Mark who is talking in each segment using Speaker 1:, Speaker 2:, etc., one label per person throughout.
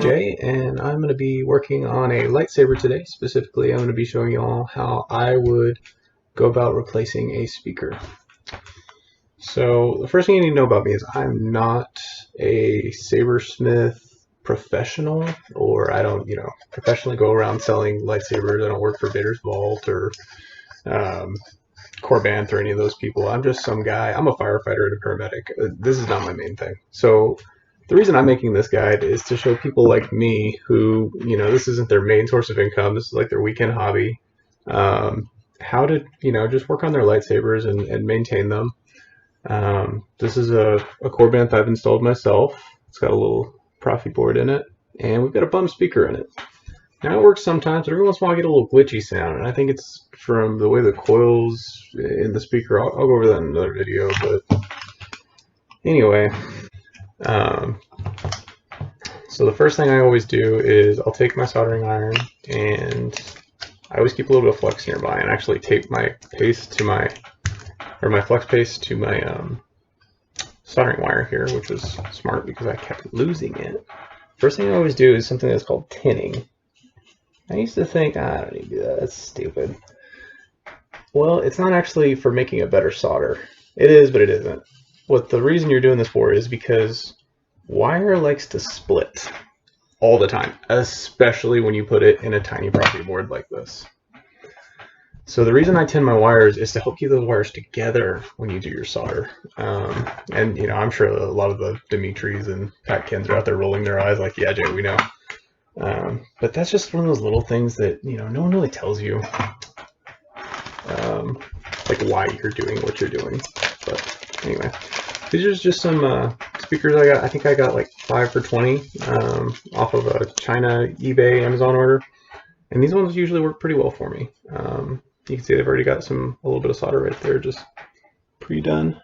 Speaker 1: Jay, and I'm going to be working on a lightsaber today. Specifically, I'm going to be showing you all how I would go about replacing a speaker. So the first thing you need to know about me is I'm not a sabersmith professional, or I don't, professionally go around selling lightsabers. I don't work for Vader's Vault or Corbanth or any of those people. I'm just some guy. I'm a firefighter and a paramedic. This is not my main thing. So the reason I'm making this guide is to show people like me who, this isn't their main source of income. This is like their weekend hobby. How to, just work on their lightsabers and maintain them. This is a Corbanth I've installed myself. It's got a little Profi board in it, and we've got a bum speaker in it. Now it works sometimes, but every once in a while I get a little glitchy sound, and I think it's from the way the coils in the speaker. I'll go over that in another video, but anyway. So the first thing I always do is I'll take my soldering iron, and I always keep a little bit of flux nearby, and actually tape my paste to my flex paste to my soldering wire here, which was smart because I kept losing it. First thing I always do is something that's called tinning. I used to think, I don't need to do that, that's stupid. Well, it's not actually for making a better solder. It is, but it isn't. The reason you're doing this for is because wire likes to split all the time, especially when you put it in a tiny Profi board like this. So the reason I tin my wires is to help keep those wires together when you do your solder. And I'm sure a lot of the Dimitris and Pat Kens are out there rolling their eyes like, yeah, Jay, we know. But that's just one of those little things that no one really tells you, like why you're doing what you're doing. But anyway, these are just some speakers I got. I think I got like 5 for $20 off of a China, eBay, Amazon order, and these ones usually work pretty well for me. You can see they've already got a little bit of solder right there, just pre-done.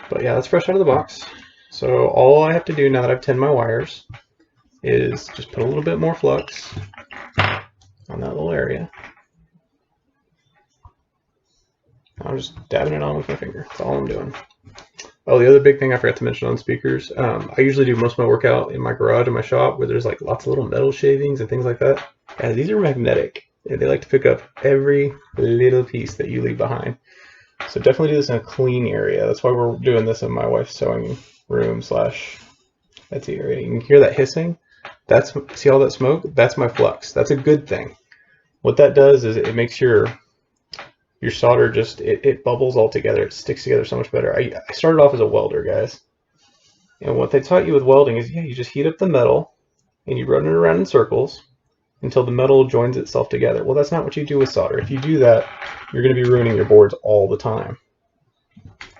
Speaker 1: But yeah, that's fresh out of the box. So all I have to do now that I've tinned my wires is just put a little bit more flux on that little area. I'm just dabbing it on with my finger. That's all I'm doing. Oh, the other big thing I forgot to mention on speakers, I usually do most of my workout in my garage in my shop where there's like lots of little metal shavings and things like that. And these are magnetic. They like to pick up every little piece that you leave behind. So definitely do this in a clean area. That's why we're doing this in my wife's sewing room / Etsy area. You can hear that hissing. See all that smoke? That's my flux. That's a good thing. What that does is it makes your solder just, it bubbles all together. It sticks together so much better. I started off as a welder, guys. And what they taught you with welding is, you just heat up the metal and you run it around in circles until the metal joins itself together. Well, that's not what you do with solder. If you do that, you're going to be ruining your boards all the time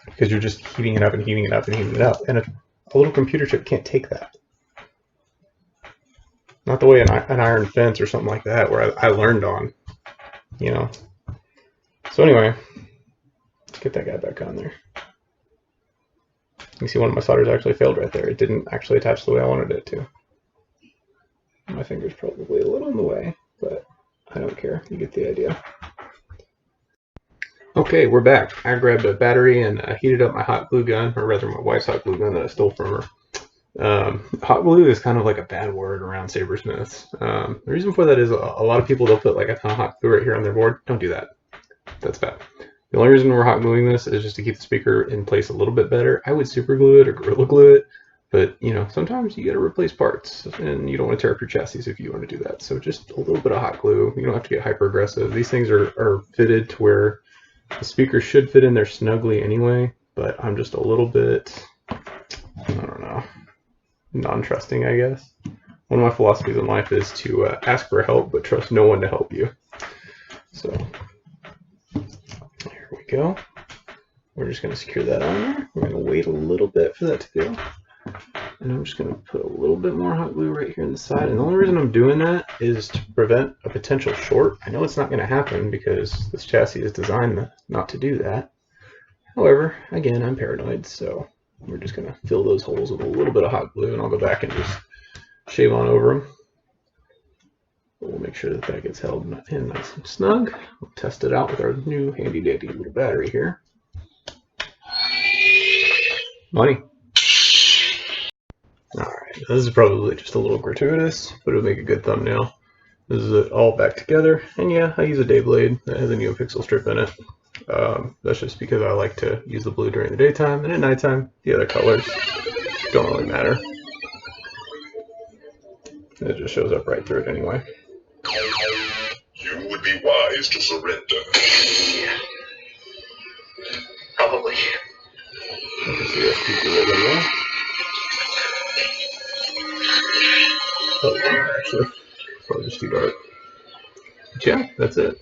Speaker 1: because you're just heating it up and heating it up and heating it up. And a little computer chip can't take that. Not the way an iron fence or something like that where I learned on, So anyway, let's get that guy back on there. You can see one of my solders actually failed right there. It didn't actually attach the way I wanted it to. My finger's probably a little in the way, but I don't care. You get the idea. Okay, we're back. I grabbed a battery and heated up my hot glue gun, or rather my wife's hot glue gun that I stole from her. Hot glue is kind of like a bad word around sabersmiths. The reason for that is a lot of people, they'll put like a ton of hot glue right here on their board. Don't do that. That's bad. The only reason we're hot gluing this is just to keep the speaker in place a little bit better. I would super glue it or Gorilla Glue it, but sometimes you got to replace parts and you don't want to tear up your chassis if you want to do that. So just a little bit of hot glue. You don't have to get hyper aggressive. These things are fitted to where the speaker should fit in there snugly anyway, but I'm just a little bit, I don't know, non-trusting, I guess. One of my philosophies in life is to ask for help, but trust no one to help you. So here we go. We're just going to secure that on there. We're going to wait a little bit for that to go. And I'm just going to put a little bit more hot glue right here on the side. And the only reason I'm doing that is to prevent a potential short. I know it's not going to happen because this chassis is designed not to do that. However, again, I'm paranoid, so we're just going to fill those holes with a little bit of hot glue, and I'll go back and just shave on over them. But we'll make sure that that gets held in nice and snug. We'll test it out with our new handy dandy little battery here. Money. Alright, this is probably just a little gratuitous, but it'll make a good thumbnail. This is it all back together, and yeah, I use a day blade that has a neopixel strip in it. That's just because I like to use the blue during the daytime, and at nighttime, the other colors don't really matter. It just shows up right through it anyway.
Speaker 2: You would be wise to surrender.
Speaker 3: Yeah. Probably.
Speaker 1: I can see us keep the ribbon there. Oh, actually, it's probably just too dark. But yeah, that's it.